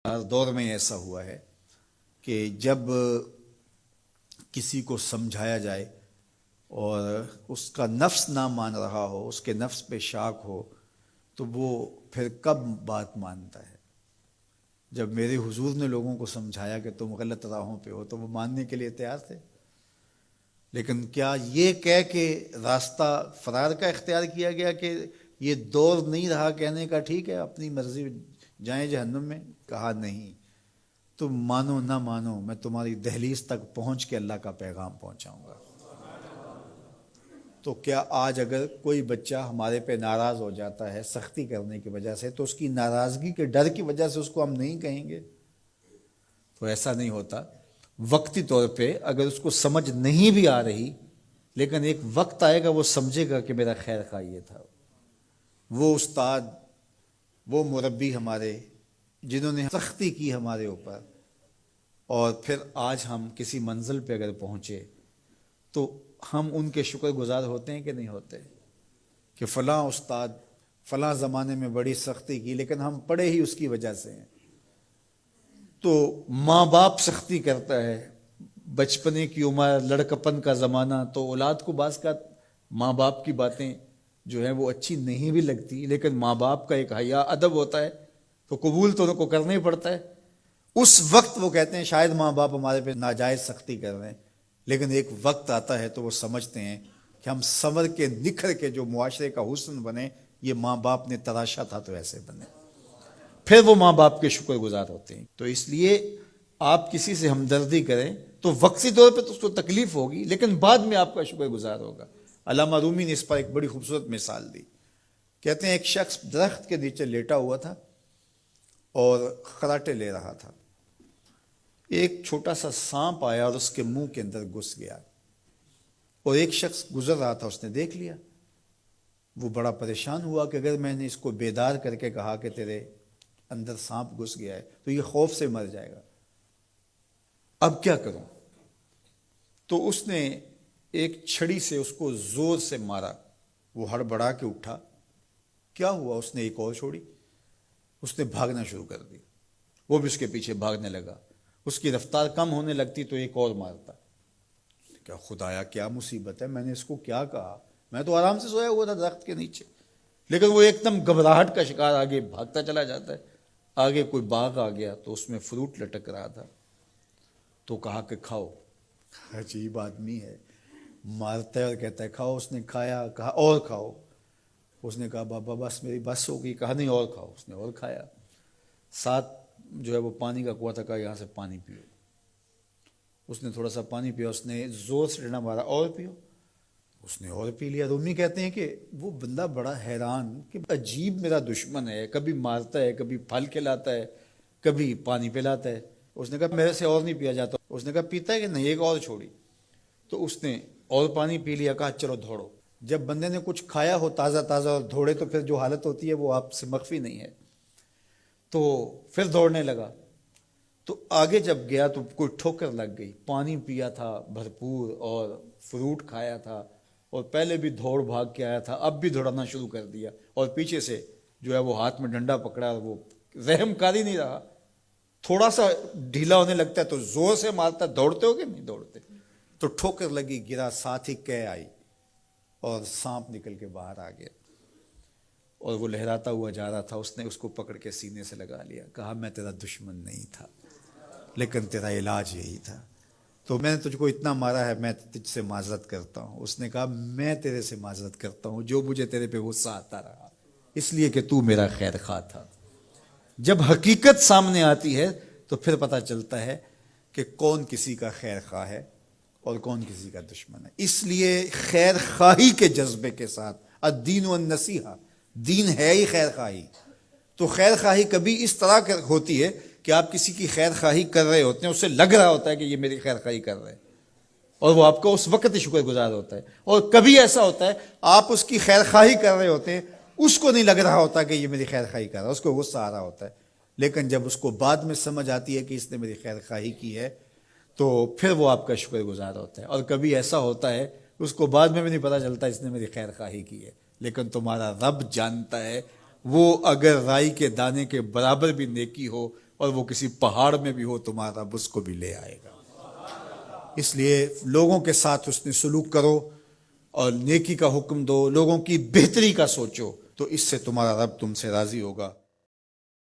ہر دور میں ایسا ہوا ہے کہ جب کسی کو سمجھایا جائے اور اس کا نفس نہ مان رہا ہو، اس کے نفس پہ شاک ہو، تو وہ پھر کب بات مانتا ہے؟ جب میرے حضور نے لوگوں کو سمجھایا کہ تم غلط راہوں پہ ہو تو وہ ماننے کے لیے تیار تھے، لیکن کیا یہ کہہ کے راستہ فرار کا اختیار کیا گیا کہ یہ دور نہیں رہا کہنے کا ٹھیک ہے اپنی مرضی جائیں جہنم میں؟ کہا نہیں، تم مانو نہ مانو میں تمہاری دہلیز تک پہنچ کے اللہ کا پیغام پہنچاؤں گا۔ تو کیا آج اگر کوئی بچہ ہمارے پہ ناراض ہو جاتا ہے سختی کرنے کی وجہ سے، تو اس کی ناراضگی کے ڈر کی وجہ سے اس کو ہم نہیں کہیں گے؟ تو ایسا نہیں ہوتا۔ وقتی طور پہ اگر اس کو سمجھ نہیں بھی آ رہی، لیکن ایک وقت آئے گا وہ سمجھے گا کہ میرا خیر خواہ یہ تھا۔ وہ استاد، وہ مربی ہمارے جنہوں نے سختی کی ہمارے اوپر، اور پھر آج ہم کسی منزل پہ اگر پہنچے تو ہم ان کے شکر گزار ہوتے ہیں کہ نہیں ہوتے؟ کہ فلاں استاد فلاں زمانے میں بڑی سختی کی لیکن ہم پڑھے ہی اس کی وجہ سے ہیں۔ تو ماں باپ سختی کرتا ہے، بچپنے کی عمر، لڑکپن کا زمانہ، تو اولاد کو بعض کا ماں باپ کی باتیں جو ہیں وہ اچھی نہیں بھی لگتی، لیکن ماں باپ کا ایک حیا ادب ہوتا ہے تو قبول تو ان کو کرنا ہی پڑتا ہے۔ اس وقت وہ کہتے ہیں شاید ماں باپ ہمارے پہ ناجائز سختی کر رہے ہیں، لیکن ایک وقت آتا ہے تو وہ سمجھتے ہیں کہ ہم سنور کے نکھر کے جو معاشرے کا حسن بنے، یہ ماں باپ نے تراشا تھا تو ایسے بنے، پھر وہ ماں باپ کے شکر گزار ہوتے ہیں۔ تو اس لیے آپ کسی سے ہمدردی کریں تو وقتی طور پہ تو اس کو تکلیف ہوگی، لیکن بعد میں آپ کا شکر گزار ہوگا۔ علامہ رومی نے اس پر ایک بڑی خوبصورت مثال دی۔ کہتے ہیں ایک شخص درخت کے نیچے لیٹا ہوا تھا اور خراٹے لے رہا تھا۔ ایک چھوٹا سا سانپ آیا اور اس کے منہ کے اندر گھس گیا، اور ایک شخص گزر رہا تھا، اس نے دیکھ لیا۔ وہ بڑا پریشان ہوا کہ اگر میں نے اس کو بیدار کر کے کہا کہ تیرے اندر سانپ گھس گیا ہے تو یہ خوف سے مر جائے گا، اب کیا کروں؟ تو اس نے ایک چھڑی سے اس کو زور سے مارا، وہ ہڑبڑا کے اٹھا۔ کیا ہوا؟ اس نے ایک اور چھوڑی، اس نے بھاگنا شروع کر دی، وہ بھی اس کے پیچھے بھاگنے لگا۔ اس کی رفتار کم ہونے لگتی تو ایک اور مارتا۔ کیا خدایا کیا مصیبت ہے، میں نے اس کو کیا کہا؟ میں تو آرام سے سویا ہوا تھا درخت کے نیچے، لیکن وہ ایک دم گھبراہٹ کا شکار آگے بھاگتا چلا جاتا ہے۔ آگے کوئی باغ آ گیا تو اس میں فروٹ لٹک رہا تھا، تو کہا کہ کھاؤ۔ عجیب آدمی ہے، مارتا ہے اور کہتا ہے کھاؤ۔ اس نے کھایا، کہا اور کھاؤ۔ اس نے کہا بابا بس میری بس ہو گئی، کہا نہیں اور کھاؤ۔ اس نے اور کھایا۔ ساتھ جو ہے وہ پانی کا کنواں تھا، کہا یہاں سے پانی پیو۔ اس نے تھوڑا سا پانی پیا، اس نے زور سے ڈنڈا مارا، اور پیو۔ اس نے اور پی لیا۔ رومی کہتے ہیں کہ وہ بندہ بڑا حیران کہ عجیب میرا دشمن ہے، کبھی مارتا ہے، کبھی پھل کھلاتا ہے، کبھی پانی پلاتا ہے۔ اس نے کہا میرے سے اور نہیں پیا جاتا۔ اس نے کہا پیتا ہے کہ نہیں، ایک اور چھوڑی۔ تو اس نے اور پانی پی لیا، کہا چلو دوڑو۔ جب بندے نے کچھ کھایا ہو تازہ تازہ اور دوڑے تو پھر جو حالت ہوتی ہے وہ آپ سے مخفی نہیں ہے۔ تو پھر دوڑنے لگا، تو آگے جب گیا تو کوئی ٹھوکر لگ گئی۔ پانی پیا تھا بھرپور اور فروٹ کھایا تھا، اور پہلے بھی دوڑ بھاگ کے آیا تھا، اب بھی دوڑنا شروع کر دیا، اور پیچھے سے جو ہے وہ ہاتھ میں ڈنڈا پکڑا، اور وہ رحم کاری نہیں رہا۔ تھوڑا سا ڈھیلا ہونے لگتا ہے تو زور سے مارتا ہے۔ دوڑتے ہو کہ نہیں دوڑتے؟ تو ٹھوکر لگی، گرا، ساتھ ہی کہہ آئی اور سانپ نکل کے باہر آ گیا، اور وہ لہراتا ہوا جا رہا تھا۔ اس نے اس کو پکڑ کے سینے سے لگا لیا، کہا میں تیرا دشمن نہیں تھا، لیکن تیرا علاج یہی تھا، تو میں نے تجھ کو اتنا مارا ہے، میں تجھ سے معذرت کرتا ہوں۔ اس نے کہا میں تیرے سے معذرت کرتا ہوں جو مجھے تیرے پہ غصہ آتا رہا، اس لیے کہ تو میرا خیر خواہ تھا۔ جب حقیقت سامنے آتی ہے تو پھر پتہ چلتا ہے کہ کون کسی کا خیر خواہ ہے اور کون کسی کا دشمن ہے۔ اس لیے خیر خواہی کے جذبے کے ساتھ، الدین والنصیحہ، دین ہے ہی خیر خواہی۔ تو خیر خواہی کبھی اس طرح ہوتی ہے کہ آپ کسی کی خیر خواہی کر رہے ہوتے ہیں، اسے لگ رہا ہوتا ہے کہ یہ میری خیر خواہی کر رہے ہیں، اور وہ آپ کو اس وقت ہی شکر گزار ہوتا ہے۔ اور کبھی ایسا ہوتا ہے آپ اس کی خیر خواہی کر رہے ہوتے ہیں، اس کو نہیں لگ رہا ہوتا کہ یہ میری خیر خواہی کر رہا ہے، اس کو غصہ آ رہا ہوتا ہے، لیکن جب اس کو بعد میں سمجھ آتی ہے کہ اس نے میری خیر خواہی کی ہے تو پھر وہ آپ کا شکر گزار ہوتا ہے۔ اور کبھی ایسا ہوتا ہے اس کو بعد میں بھی نہیں پتہ چلتا اس نے میری خیر خواہی کی ہے، لیکن تمہارا رب جانتا ہے، وہ اگر رائی کے دانے کے برابر بھی نیکی ہو اور وہ کسی پہاڑ میں بھی ہو تمہارا رب اس کو بھی لے آئے گا۔ اس لیے لوگوں کے ساتھ حسن سلوک کرو اور نیکی کا حکم دو، لوگوں کی بہتری کا سوچو، تو اس سے تمہارا رب تم سے راضی ہوگا۔